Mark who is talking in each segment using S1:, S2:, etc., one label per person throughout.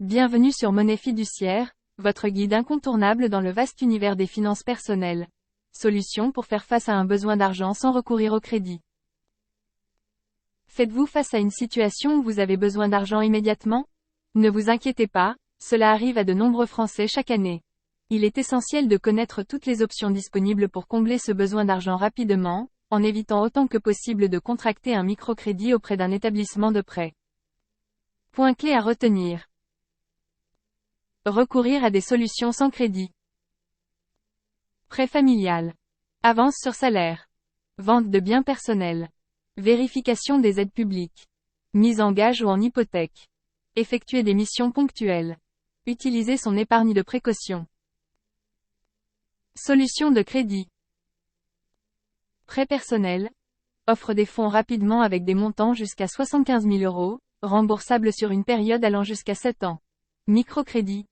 S1: Bienvenue sur Monnaie Fiduciaire, votre guide incontournable dans le vaste univers des finances personnelles. Solution pour faire face à un besoin d'argent sans recourir au crédit. Faites-vous face à une situation où vous avez besoin d'argent immédiatement? Ne vous inquiétez pas, cela arrive à de nombreux Français chaque année. Il est essentiel de connaître toutes les options disponibles pour combler ce besoin d'argent rapidement, en évitant autant que possible de contracter un microcrédit auprès d'un établissement de prêt. Point clé à retenir. Recourir à des solutions sans crédit. Prêt familial. Avance sur salaire. Vente de biens personnels. Vérification des aides publiques. Mise en gage ou en hypothèque. Effectuer des missions ponctuelles. Utiliser son épargne de précaution. Solution de crédit. Prêt personnel. Offre des fonds rapidement avec des montants jusqu'à 75 000 €, remboursables sur une période allant jusqu'à 7 ans. Microcrédit.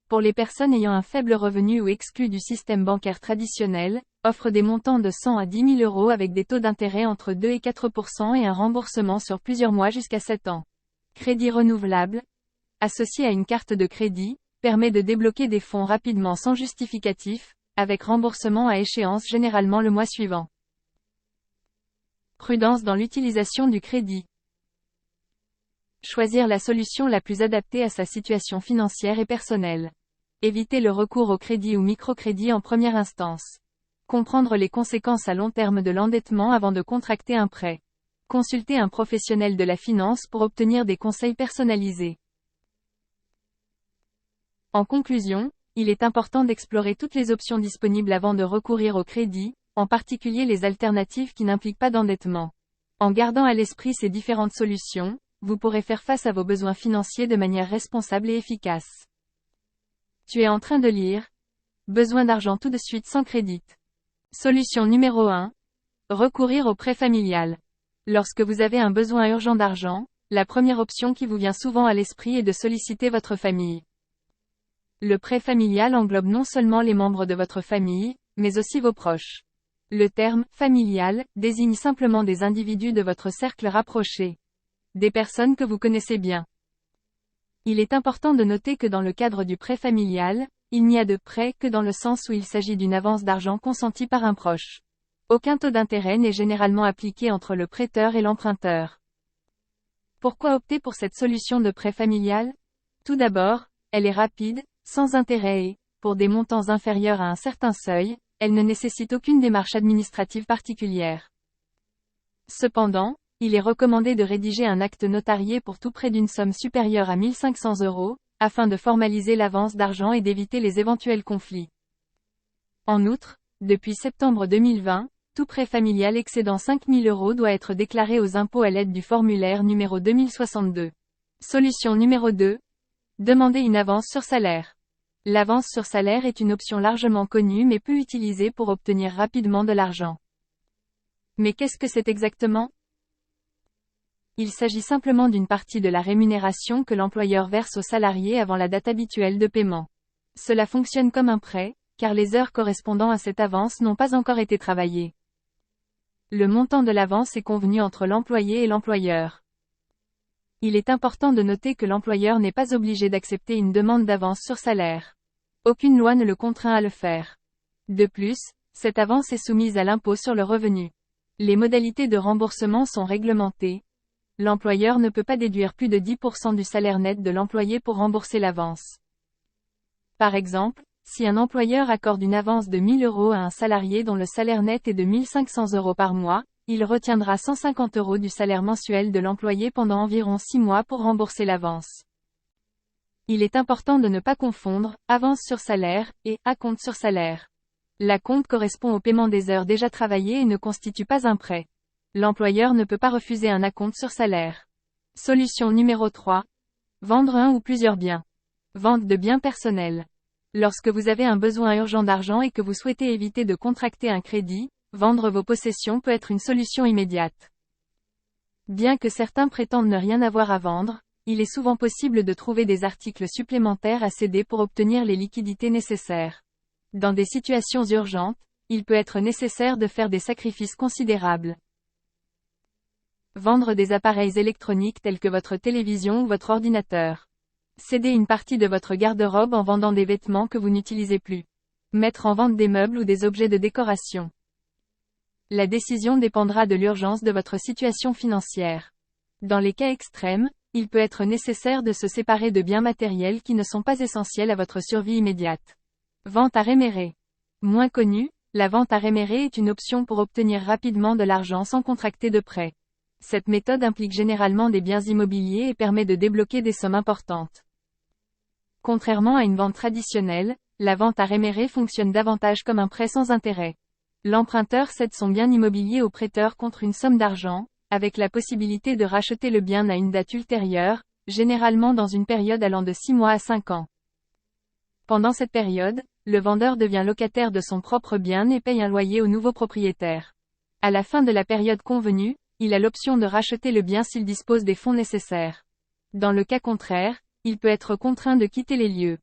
S1: Pour les personnes ayant un faible revenu ou exclues du système bancaire traditionnel, offre des montants de 100 à 10 000 € avec des taux d'intérêt entre 2 et 4 % et un remboursement sur plusieurs mois jusqu'à 7 ans. Crédit renouvelable. Associé à une carte de crédit, permet de débloquer des fonds rapidement sans justificatif, avec remboursement à échéance généralement le mois suivant. Prudence dans l'utilisation du crédit. Choisir la solution la plus adaptée à sa situation financière et personnelle. Éviter le recours au crédit ou microcrédit en première instance. Comprendre les conséquences à long terme de l'endettement avant de contracter un prêt. Consulter un professionnel de la finance pour obtenir des conseils personnalisés. En conclusion, il est important d'explorer toutes les options disponibles avant de recourir au crédit, en particulier les alternatives qui n'impliquent pas d'endettement. En gardant à l'esprit ces différentes solutions, vous pourrez faire face à vos besoins financiers de manière responsable et efficace. Tu es en train de lire. Besoin d'argent tout de suite sans crédit. Solution numéro 1. Recourir au prêt familial. Lorsque vous avez un besoin urgent d'argent, la première option qui vous vient souvent à l'esprit est de solliciter votre famille. Le prêt familial englobe non seulement les membres de votre famille, mais aussi vos proches. Le terme « familial » désigne simplement des individus de votre cercle rapproché. Des personnes que vous connaissez bien. Il est important de noter que dans le cadre du prêt familial, il n'y a de prêt que dans le sens où il s'agit d'une avance d'argent consentie par un proche. Aucun taux d'intérêt n'est généralement appliqué entre le prêteur et l'emprunteur. Pourquoi opter pour cette solution de prêt familial? Tout d'abord, elle est rapide, sans intérêt et, pour des montants inférieurs à un certain seuil, elle ne nécessite aucune démarche administrative particulière. Cependant, il est recommandé de rédiger un acte notarié pour tout prêt d'une somme supérieure à 1 500 €, afin de formaliser l'avance d'argent et d'éviter les éventuels conflits. En outre, depuis septembre 2020, tout prêt familial excédant 5 000 € doit être déclaré aux impôts à l'aide du formulaire numéro 2062. Solution numéro 2. Demander une avance sur salaire. L'avance sur salaire est une option largement connue mais peu utilisée pour obtenir rapidement de l'argent. Mais qu'est-ce que c'est exactement? Il s'agit simplement d'une partie de la rémunération que l'employeur verse aux salariés avant la date habituelle de paiement. Cela fonctionne comme un prêt, car les heures correspondant à cette avance n'ont pas encore été travaillées. Le montant de l'avance est convenu entre l'employé et l'employeur. Il est important de noter que l'employeur n'est pas obligé d'accepter une demande d'avance sur salaire. Aucune loi ne le contraint à le faire. De plus, cette avance est soumise à l'impôt sur le revenu. Les modalités de remboursement sont réglementées. L'employeur ne peut pas déduire plus de 10 % du salaire net de l'employé pour rembourser l'avance. Par exemple, si un employeur accorde une avance de 1 000 € à un salarié dont le salaire net est de 1 500 € par mois, il retiendra 150 € du salaire mensuel de l'employé pendant environ 6 mois pour rembourser l'avance. Il est important de ne pas confondre « avance sur salaire » et « acompte sur salaire ». L'acompte correspond au paiement des heures déjà travaillées et ne constitue pas un prêt. L'employeur ne peut pas refuser un acompte sur salaire. Solution numéro 3. Vendre un ou plusieurs biens. Vente de biens personnels. Lorsque vous avez un besoin urgent d'argent et que vous souhaitez éviter de contracter un crédit, vendre vos possessions peut être une solution immédiate. Bien que certains prétendent ne rien avoir à vendre, il est souvent possible de trouver des articles supplémentaires à céder pour obtenir les liquidités nécessaires. Dans des situations urgentes, il peut être nécessaire de faire des sacrifices considérables. Vendre des appareils électroniques tels que votre télévision ou votre ordinateur. Céder une partie de votre garde-robe en vendant des vêtements que vous n'utilisez plus. Mettre en vente des meubles ou des objets de décoration. La décision dépendra de l'urgence de votre situation financière. Dans les cas extrêmes, il peut être nécessaire de se séparer de biens matériels qui ne sont pas essentiels à votre survie immédiate. Vente à réméré. Moins connue, la vente à réméré est une option pour obtenir rapidement de l'argent sans contracter de prêt. Cette méthode implique généralement des biens immobiliers et permet de débloquer des sommes importantes. Contrairement à une vente traditionnelle, la vente à réméré fonctionne davantage comme un prêt sans intérêt. L'emprunteur cède son bien immobilier au prêteur contre une somme d'argent, avec la possibilité de racheter le bien à une date ultérieure, généralement dans une période allant de 6 mois à 5 ans. Pendant cette période, le vendeur devient locataire de son propre bien et paye un loyer au nouveau propriétaire. À la fin de la période convenue, il a l'option de racheter le bien s'il dispose des fonds nécessaires. Dans le cas contraire, il peut être contraint de quitter les lieux.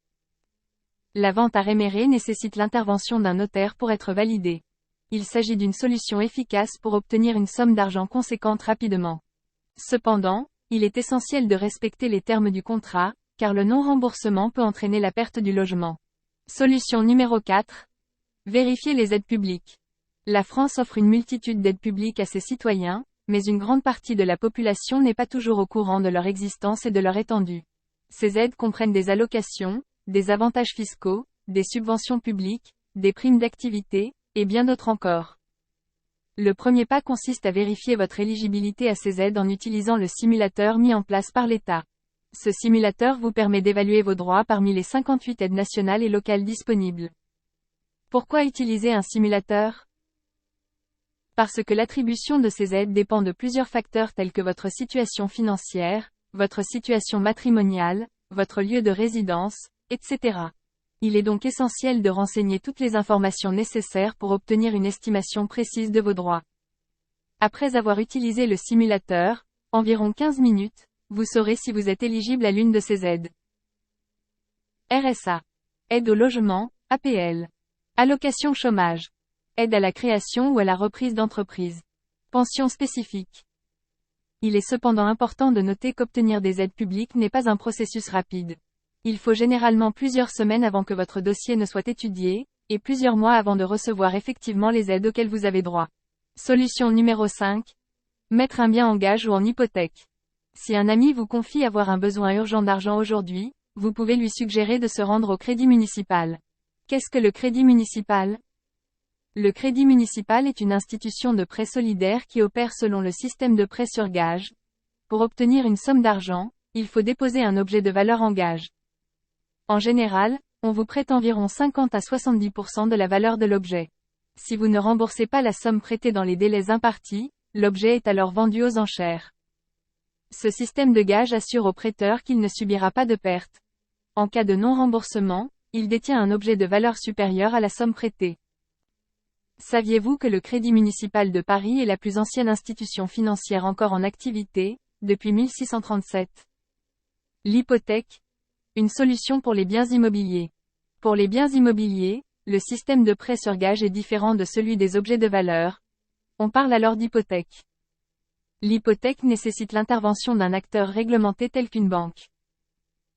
S1: La vente à réméré nécessite l'intervention d'un notaire pour être validée. Il s'agit d'une solution efficace pour obtenir une somme d'argent conséquente rapidement. Cependant, il est essentiel de respecter les termes du contrat, car le non-remboursement peut entraîner la perte du logement. Solution numéro 4. Vérifier les aides publiques. La France offre une multitude d'aides publiques à ses citoyens, mais une grande partie de la population n'est pas toujours au courant de leur existence et de leur étendue. Ces aides comprennent des allocations, des avantages fiscaux, des subventions publiques, des primes d'activité, et bien d'autres encore. Le premier pas consiste à vérifier votre éligibilité à ces aides en utilisant le simulateur mis en place par l'État. Ce simulateur vous permet d'évaluer vos droits parmi les 58 aides nationales et locales disponibles. Pourquoi utiliser un simulateur? Parce que l'attribution de ces aides dépend de plusieurs facteurs tels que votre situation financière, votre situation matrimoniale, votre lieu de résidence, etc. Il est donc essentiel de renseigner toutes les informations nécessaires pour obtenir une estimation précise de vos droits. Après avoir utilisé le simulateur, environ 15 minutes, vous saurez si vous êtes éligible à l'une de ces aides. RSA. Aide au logement, APL. Allocation chômage. Aide à la création ou à la reprise d'entreprise. Pension spécifique. Il est cependant important de noter qu'obtenir des aides publiques n'est pas un processus rapide. Il faut généralement plusieurs semaines avant que votre dossier ne soit étudié, et plusieurs mois avant de recevoir effectivement les aides auxquelles vous avez droit. Solution numéro 5. Mettre un bien en gage ou en hypothèque. Si un ami vous confie avoir un besoin urgent d'argent aujourd'hui, vous pouvez lui suggérer de se rendre au crédit municipal. Qu'est-ce que le crédit municipal? Le crédit municipal est une institution de prêt solidaire qui opère selon le système de prêt sur gage. Pour obtenir une somme d'argent, il faut déposer un objet de valeur en gage. En général, on vous prête environ 50 à 70% de la valeur de l'objet. Si vous ne remboursez pas la somme prêtée dans les délais impartis, l'objet est alors vendu aux enchères. Ce système de gage assure au prêteur qu'il ne subira pas de perte. En cas de non-remboursement, il détient un objet de valeur supérieure à la somme prêtée. Saviez-vous que le Crédit municipal de Paris est la plus ancienne institution financière encore en activité, depuis 1637? L'hypothèque. Une solution pour les biens immobiliers. Pour les biens immobiliers, le système de prêt sur gage est différent de celui des objets de valeur. On parle alors d'hypothèque. L'hypothèque nécessite l'intervention d'un acteur réglementé tel qu'une banque.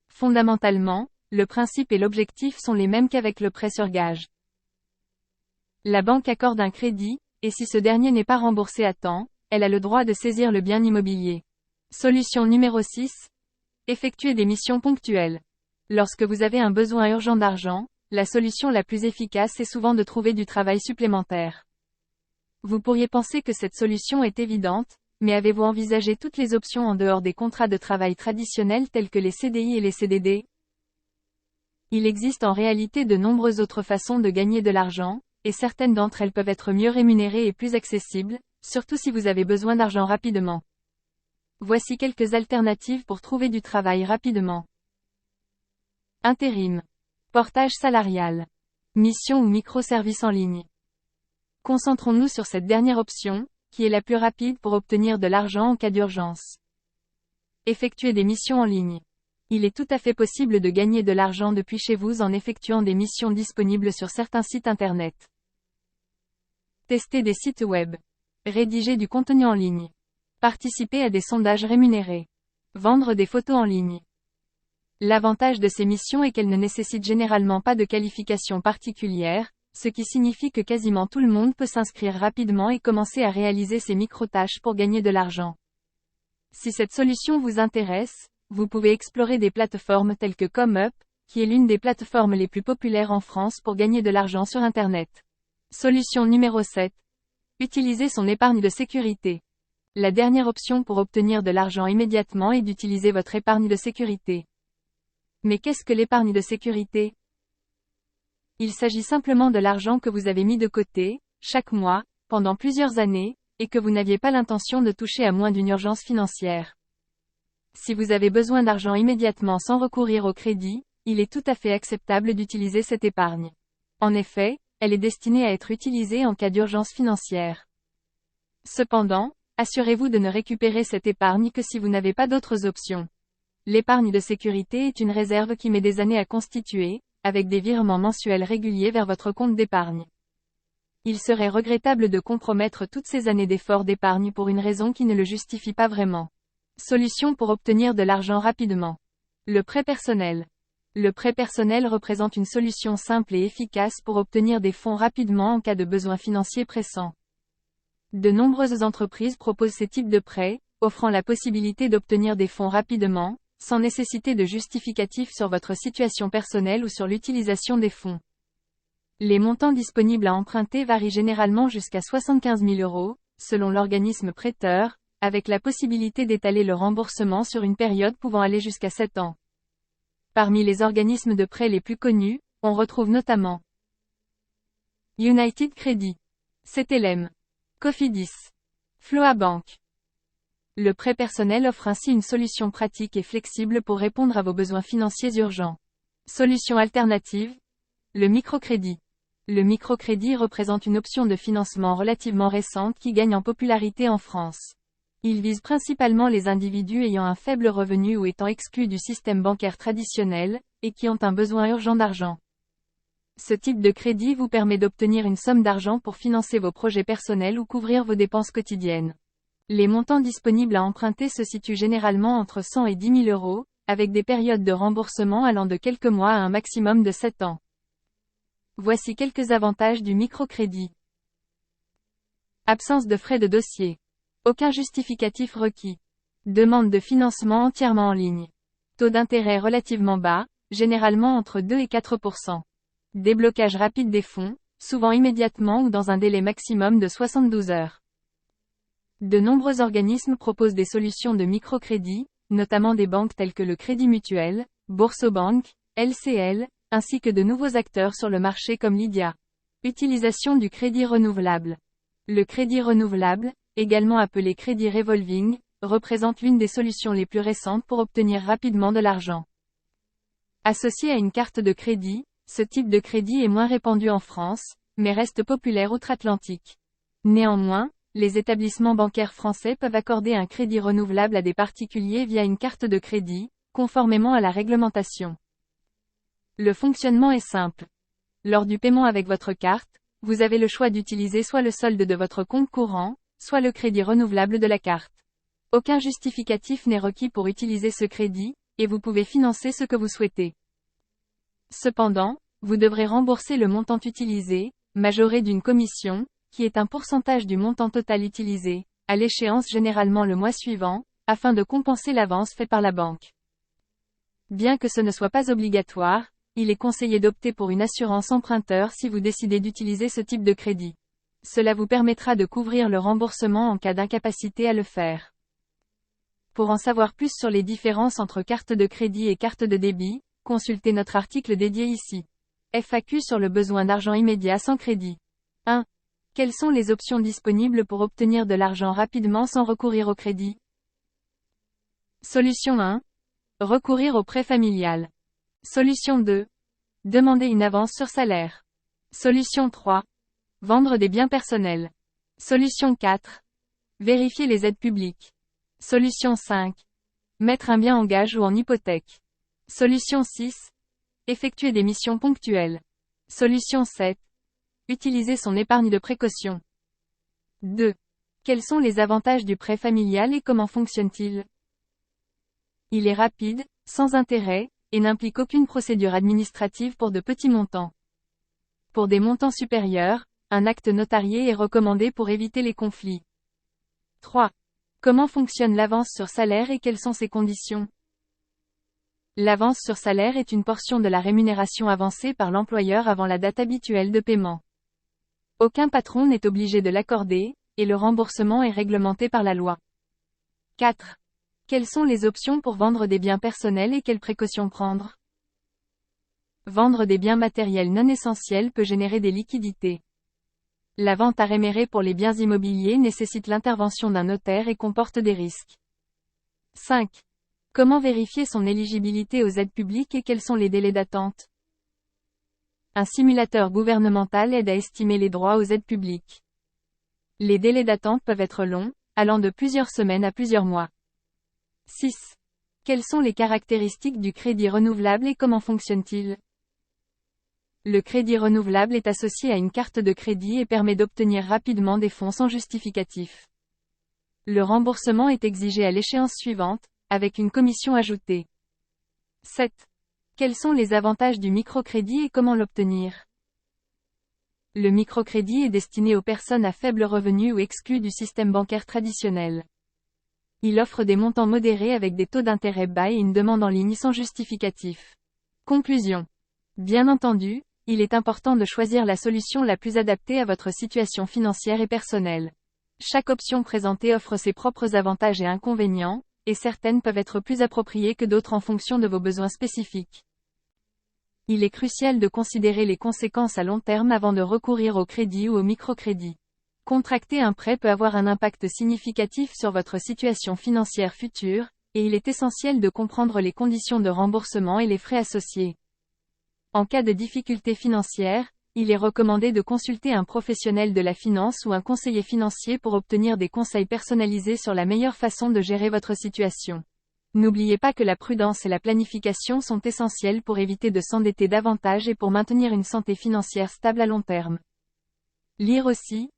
S1: Fondamentalement, le principe et l'objectif sont les mêmes qu'avec le prêt sur gage. La banque accorde un crédit, et si ce dernier n'est pas remboursé à temps, elle a le droit de saisir le bien immobilier. Solution numéro 6. Effectuer des missions ponctuelles. Lorsque vous avez un besoin urgent d'argent, la solution la plus efficace est souvent de trouver du travail supplémentaire. Vous pourriez penser que cette solution est évidente, mais avez-vous envisagé toutes les options en dehors des contrats de travail traditionnels tels que les CDI et les CDD? Il existe en réalité de nombreuses autres façons de gagner de l'argent, et certaines d'entre elles peuvent être mieux rémunérées et plus accessibles, surtout si vous avez besoin d'argent rapidement. Voici quelques alternatives pour trouver du travail rapidement. Intérim. Portage salarial. Mission ou microservice en ligne. Concentrons-nous sur cette dernière option, qui est la plus rapide pour obtenir de l'argent en cas d'urgence. Effectuer des missions en ligne. Il est tout à fait possible de gagner de l'argent depuis chez vous en effectuant des missions disponibles sur certains sites internet. Tester des sites web. Rédiger du contenu en ligne. Participer à des sondages rémunérés. Vendre des photos en ligne. L'avantage de ces missions est qu'elles ne nécessitent généralement pas de qualification particulière, ce qui signifie que quasiment tout le monde peut s'inscrire rapidement et commencer à réaliser ces micro-tâches pour gagner de l'argent. Si cette solution vous intéresse, vous pouvez explorer des plateformes telles que ComeUp, qui est l'une des plateformes les plus populaires en France pour gagner de l'argent sur Internet. Solution numéro 7. Utiliser son épargne de sécurité. La dernière option pour obtenir de l'argent immédiatement est d'utiliser votre épargne de sécurité. Mais qu'est-ce que l'épargne de sécurité? Il s'agit simplement de l'argent que vous avez mis de côté, chaque mois, pendant plusieurs années, et que vous n'aviez pas l'intention de toucher à moins d'une urgence financière. Si vous avez besoin d'argent immédiatement sans recourir au crédit, il est tout à fait acceptable d'utiliser cette épargne. En effet, elle est destinée à être utilisée en cas d'urgence financière. Cependant, assurez-vous de ne récupérer cette épargne que si vous n'avez pas d'autres options. L'épargne de sécurité est une réserve qui met des années à constituer, avec des virements mensuels réguliers vers votre compte d'épargne. Il serait regrettable de compromettre toutes ces années d'efforts d'épargne pour une raison qui ne le justifie pas vraiment. Solution pour obtenir de l'argent rapidement. Le prêt personnel. Le prêt personnel représente une solution simple et efficace pour obtenir des fonds rapidement en cas de besoin financier pressant. De nombreuses entreprises proposent ces types de prêts, offrant la possibilité d'obtenir des fonds rapidement, sans nécessité de justificatif sur votre situation personnelle ou sur l'utilisation des fonds. Les montants disponibles à emprunter varient généralement jusqu'à 75 000 €, selon l'organisme prêteur, avec la possibilité d'étaler le remboursement sur une période pouvant aller jusqu'à 7 ans. Parmi les organismes de prêt les plus connus, on retrouve notamment United Credit, CTLM, Cofidis, Floa Bank. Le prêt personnel offre ainsi une solution pratique et flexible pour répondre à vos besoins financiers urgents. Solution alternative, le microcrédit. Le microcrédit représente une option de financement relativement récente qui gagne en popularité en France. Il vise principalement les individus ayant un faible revenu ou étant exclus du système bancaire traditionnel, et qui ont un besoin urgent d'argent. Ce type de crédit vous permet d'obtenir une somme d'argent pour financer vos projets personnels ou couvrir vos dépenses quotidiennes. Les montants disponibles à emprunter se situent généralement entre 100 et 10 000 €, avec des périodes de remboursement allant de quelques mois à un maximum de 7 ans. Voici quelques avantages du microcrédit. Absence de frais de dossier. Aucun justificatif requis. Demande de financement entièrement en ligne. Taux d'intérêt relativement bas, généralement entre 2 et 4%. Déblocage rapide des fonds, souvent immédiatement ou dans un délai maximum de 72 heures. De nombreux organismes proposent des solutions de microcrédit, notamment des banques telles que le Crédit Mutuel, Boursobank, LCL, ainsi que de nouveaux acteurs sur le marché comme Lydia. Utilisation du crédit renouvelable. Le crédit renouvelable, également appelé crédit revolving, représente l'une des solutions les plus récentes pour obtenir rapidement de l'argent. Associé à une carte de crédit, ce type de crédit est moins répandu en France, mais reste populaire outre-Atlantique. Néanmoins, les établissements bancaires français peuvent accorder un crédit renouvelable à des particuliers via une carte de crédit, conformément à la réglementation. Le fonctionnement est simple. Lors du paiement avec votre carte, vous avez le choix d'utiliser soit le solde de votre compte courant, soit le crédit renouvelable de la carte. Aucun justificatif n'est requis pour utiliser ce crédit, et vous pouvez financer ce que vous souhaitez. Cependant, vous devrez rembourser le montant utilisé, majoré d'une commission, qui est un pourcentage du montant total utilisé, à l'échéance généralement le mois suivant, afin de compenser l'avance faite par la banque. Bien que ce ne soit pas obligatoire, il est conseillé d'opter pour une assurance emprunteur si vous décidez d'utiliser ce type de crédit. Cela vous permettra de couvrir le remboursement en cas d'incapacité à le faire. Pour en savoir plus sur les différences entre carte de crédit et carte de débit, consultez notre article dédié ici. FAQ sur le besoin d'argent immédiat sans crédit. 1. Quelles sont les options disponibles pour obtenir de l'argent rapidement sans recourir au crédit? Solution 1. Recourir au prêt familial. Solution 2. Demander une avance sur salaire. Solution 3. Vendre des biens personnels. Solution 4. Vérifier les aides publiques. Solution 5. Mettre un bien en gage ou en hypothèque. Solution 6. Effectuer des missions ponctuelles. Solution 7. Utiliser son épargne de précaution. 2. Quels sont les avantages du prêt familial et comment fonctionne-t-il? Il est rapide, sans intérêt, et n'implique aucune procédure administrative pour de petits montants. Pour des montants supérieurs, un acte notarié est recommandé pour éviter les conflits. 3. Comment fonctionne l'avance sur salaire et quelles sont ses conditions? L'avance sur salaire est une portion de la rémunération avancée par l'employeur avant la date habituelle de paiement. Aucun patron n'est obligé de l'accorder, et le remboursement est réglementé par la loi. 4. Quelles sont les options pour vendre des biens personnels et quelles précautions prendre? Vendre des biens matériels non essentiels peut générer des liquidités. La vente à réméré pour les biens immobiliers nécessite l'intervention d'un notaire et comporte des risques. 5. Comment vérifier son éligibilité aux aides publiques et quels sont les délais d'attente? Un simulateur gouvernemental aide à estimer les droits aux aides publiques. Les délais d'attente peuvent être longs, allant de plusieurs semaines à plusieurs mois. 6. Quelles sont les caractéristiques du crédit renouvelable et comment fonctionne-t-il? Le crédit renouvelable est associé à une carte de crédit et permet d'obtenir rapidement des fonds sans justificatif. Le remboursement est exigé à l'échéance suivante, avec une commission ajoutée. 7. Quels sont les avantages du microcrédit et comment l'obtenir? Le microcrédit est destiné aux personnes à faible revenu ou exclues du système bancaire traditionnel. Il offre des montants modérés avec des taux d'intérêt bas et une demande en ligne sans justificatif. Conclusion. Bien entendu, il est important de choisir la solution la plus adaptée à votre situation financière et personnelle. Chaque option présentée offre ses propres avantages et inconvénients, et certaines peuvent être plus appropriées que d'autres en fonction de vos besoins spécifiques. Il est crucial de considérer les conséquences à long terme avant de recourir au crédit ou au microcrédit. Contracter un prêt peut avoir un impact significatif sur votre situation financière future, et il est essentiel de comprendre les conditions de remboursement et les frais associés. En cas de difficultés financières, il est recommandé de consulter un professionnel de la finance ou un conseiller financier pour obtenir des conseils personnalisés sur la meilleure façon de gérer votre situation. N'oubliez pas que la prudence et la planification sont essentielles pour éviter de s'endetter davantage et pour maintenir une santé financière stable à long terme. Lire aussi.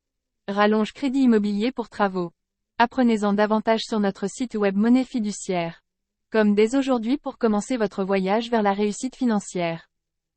S1: Rallonge crédit immobilier pour travaux. Apprenez-en davantage sur notre site web Monnaie Fiduciaire. Comme dès aujourd'hui pour commencer votre voyage vers la réussite financière.